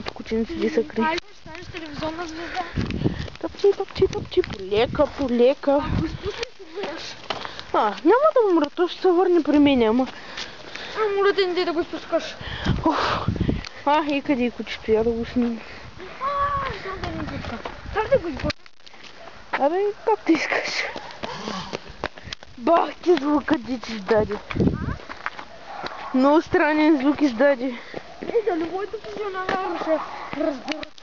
от кученците се крие. Айде, ще станеш телевизионна звезда. Топчи, полека. Ако изпуснеш, умреш. Няма да умра, то ще се върне при мен, ама. Моля те, не дай да го изпускаш. И къде е кучето, я да го снимам. Знам да не изпуска. Как да го изпуска? Абе, както искаш. Бах ти звука, дичи издаде. Много странен звук издаде. Дали моите физиономия ще разберат,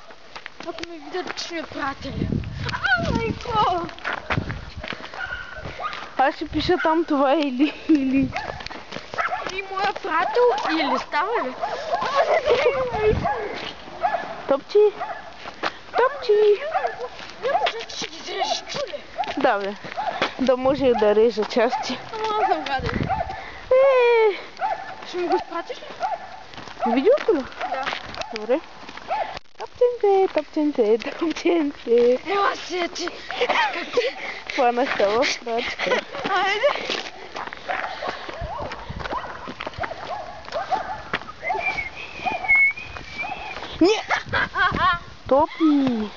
ако ме видят, че сме приятели. Майко! Аз ще пиша там това или. И моя приятел или става ли? Топчи. Няма че ще ги изрежеш, чули? Да, бе. Да може да режа части. Ама аз съм гаден. Ще ми го изпратиш ли? Видеото ли? Да. Добре. Топченце. Ела си ти. Хванах тава прачка. Айде. Не! Топи!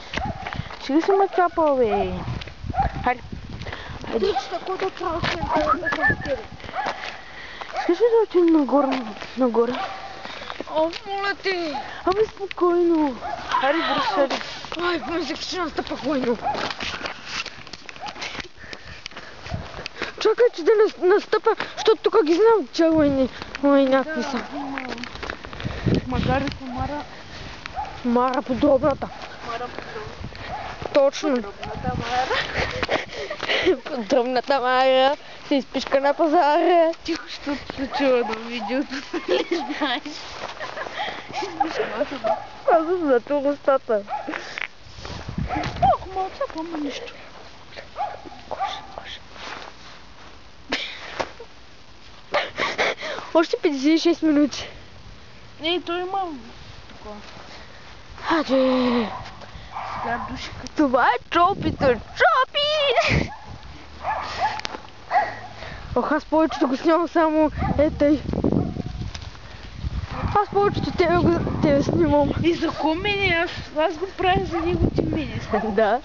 Ще си ме цапал, бе? Хайде. Виж, такова право ще съм с тебе. Искаш ли да отидем нагоре? Моля те. Абе, спокойно. Хайде, бършари. Ай, помислих, че ще настъпа войно. Чакай, че да настъпа, защото тук ги знам, че войнакви са. Макар и Мара подробната. Точно. Подробната Мара се изпишка на пазара. Тихо, що се чува на видеото, нали знаеш? Аз съм зато устата. Малца, помня нищо. Още 56 минути. Той има такова. Аде. Сега душика. Това е Чопито. Чопи! Аз повечето го снимам само тъй. Аз повечето тебе снимам. И за кого мене? Аз го правя за него, ти мене. Да.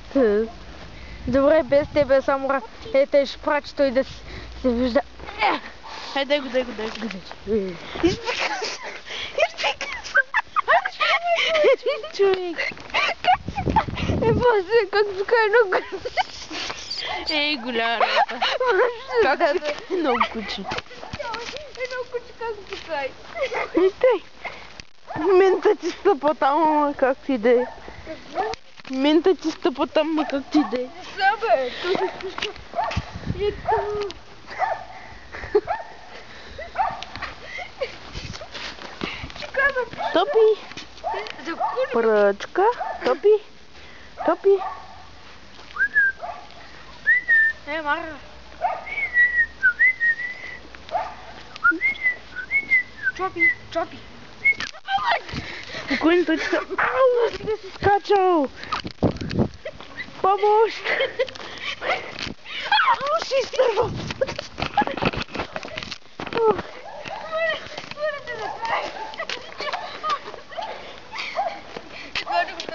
Добре, без тебе само тъй ще прачи той да се вижда. Дай го. Изпика се. Човек. Боже, как пука едно Ей, голяма работа. Как пука едно куче? Едно куче как пукай. Тъй. Мента ти стъпа там, ама как ти да е. Мента ти стъпа там, ама как ти да е. Сабе, той се спуска. Ето. Топи. Пръчка. Топи. Мара. Чопи. Спокойно, той се... Ау, да си скачал. Помощ. Ау, ще изтървам.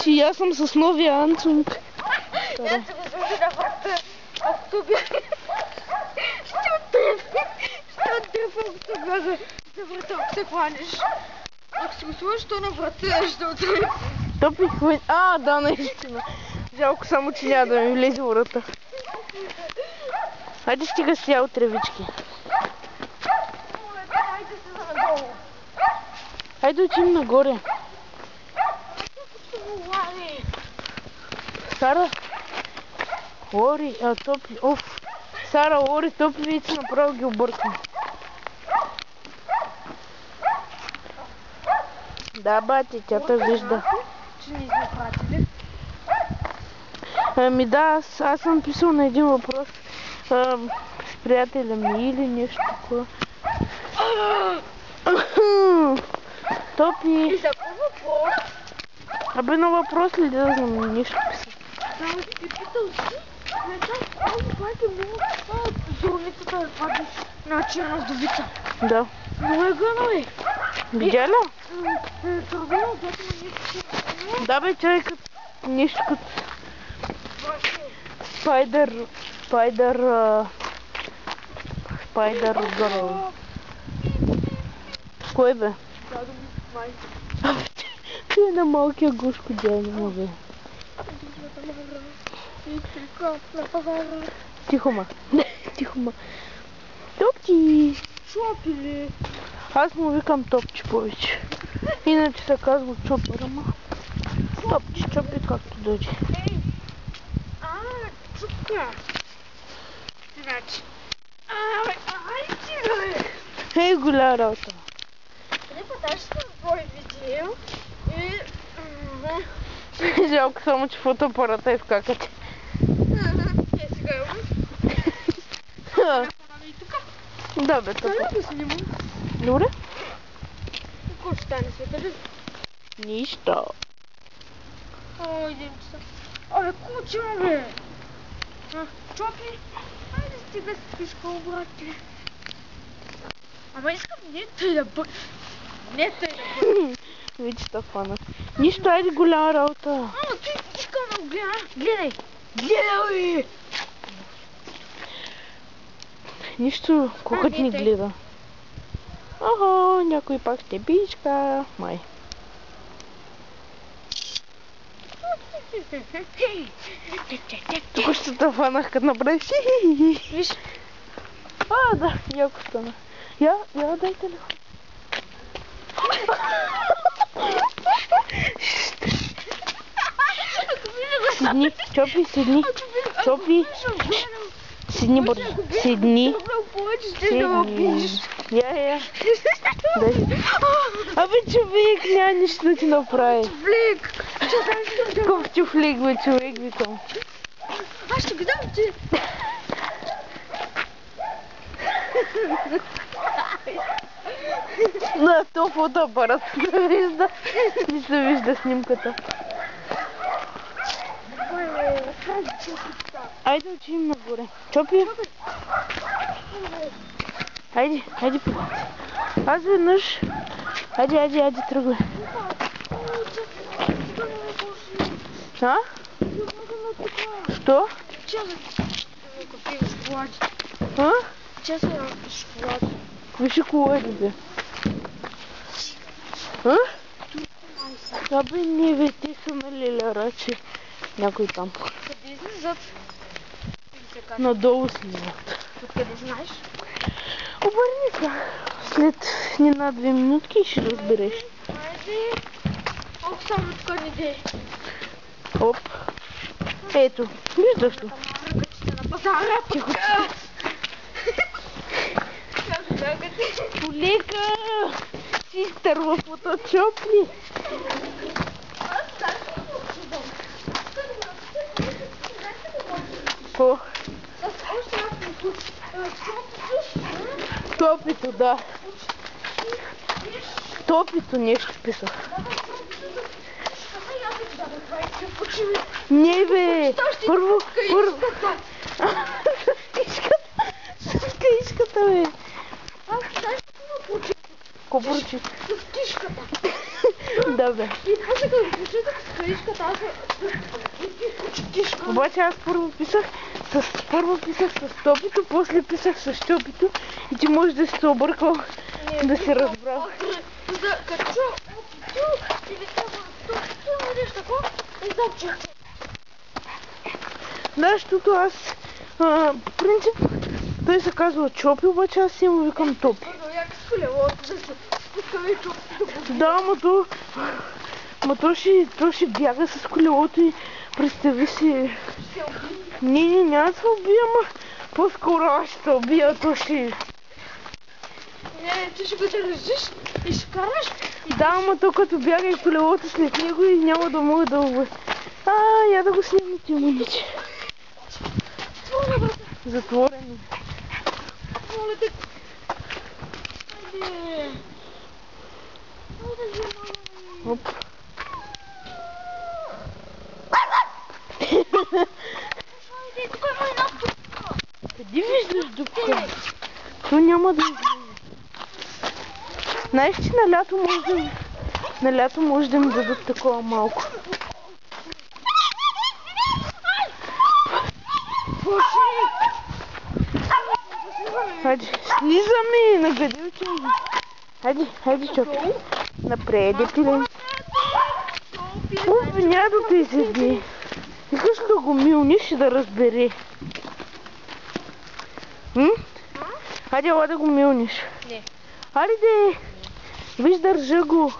Че аз съм с новия Ансунг. Аз се го служи на врата. Ако то бях... Ще оттръпам това за врата, ако се хванеш. Ако си го сложиш то на врата, ще оттръпам. Топи хвани... Да, наистина. Жалко само, че няма да ми влезе врата. Хайде стига сега от тревички. Хайде се надолу. Хайде отидем нагоре. Сара, Ори, Топи, Сара, Ори, Топи, вица направо ги объркам. Да, бати, тя те вижда. Че не сме пратили. Ами да, аз съм писал на един въпрос с приятеля ми или нещо такова. Топи. И за кой въпрос? Абе на въпрос ли да знам нещо писал? Само ти питал си? Не знам, това е много зорницата да падиш на черна вдовица. Да. Много е гъно, бе. Видя ли? Турбина, отзад има нещо. Да бе, човек, нещо като Спайдър гърл. Кой бе? Дядо ми май. Той е на малкия гушко дядо му бе. Тихо ма. Тихо ма. Топчи! Чопи ли? Аз му викам Топчи повече. Иначе се казва Чопър, ама. Топчи, Чопи, както дойде. Ей! Чупка! Значи. Ай, ти бе! Ей, голя работа. Не подаш на твой видео и... Жалко само, че фотоапарата е в каката. Е, сега имам. Да бе, топа. Да снимам. Добре? Какво ще стане света ли? Нищо. О, идем часа. Абе, куча, бе! Чопи, айде стига с пишка, брате. Ама искам не тъй да бъде. Не тъй да бъде. Вече ста фана. Нищо, айде голяма работа. Ама ти искам да го гледа. Гледай. Гледай! Нищо, кукът ни гледа. Ого, някой пак ще бичка. Май. Тук ще те фанах, като направиш. Виж. Да, яко стана. Я дай телефон. Седни, Чопи, седни. Чопи. Седни бързо. Седни. Я. Дай. Абе, човек, няма нищо да ти направи. Чуфлик. Какъв чуфлик, бе, човек, викам. Аз ще ги дам ти. На то фотоапарат не вижда. Не се вижда снимката. Айде учим нагоре. Чопи. Айде, пилати. Аз веднъж. Айде, тръгвай. А? Що? А? Шоколад. Какви шоколади, бе? А? Абе, не, бе, те са на лелярачи. Някой там. Къде излизат? Надолу снимат. Откъде знаеш? Обърни се. След една 2 минутки ще разбереш. Айде. Оп, само тук не дей. Оп. Ето, виждаш ли? Ръкачите на пазара. Тихо. Полека! Систър в фоточопли. Какво? Топито, да. Топито нещо писах. Не, бе! Първо... С каишката, бе! Ко прочи? С кишката. Да, бе. И после като го прочитах с каишката, аз Обаче аз първо писах с топито, после писах с чопито и ти можеш да си се объркал, да си разбрал. Като чу, или това нещо такова, и топче. Да, защото аз, по принцип, той се казва Чопи, обаче аз си му викам Топи. Як с колелото да се спускаме чопито. Да, ама то ще бяга с колелото и представи си... Не, няма да се убия, ама по-скоро аз ще се убия, то ще... Не, ти ще го държиш и ще караш. Да, ама то като бяга и колелото след него и няма да мога да убия. Я да го снимам ти, момиче. Затворено. Моля те. Айде. Оп. Айде, тук има една дупка. Къде виждаш дупка? То няма да излезе. Знаеш, че на лято може да ми дадат такова малко. Хайде, слизаме, на къде отиваме? Хайде, Чопи. Напред, пиле. Свинятото и седи. Искаш ли да го милниш и да разбере? Хайде, ела да го милниш. Не. Хайде, виж, държа го.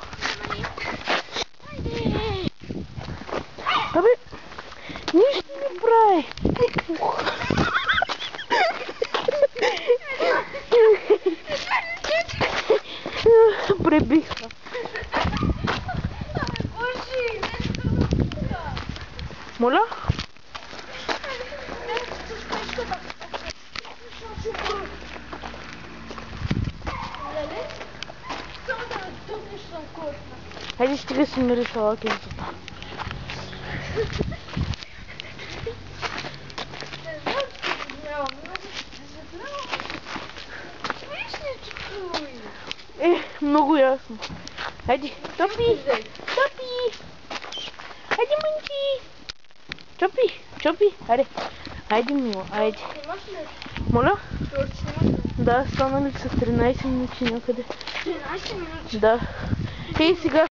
Абе, нищо не прави. Пребиха. Моля? Хайде, стига си миришала кенцата. Много ясно. Хайде, Чопи! Хайде, мънки! Чопи, хайде. Хайде, мила, хайде. Моля? Да, станали са 13 минути някъде. 13 минути? Да. Ей, сега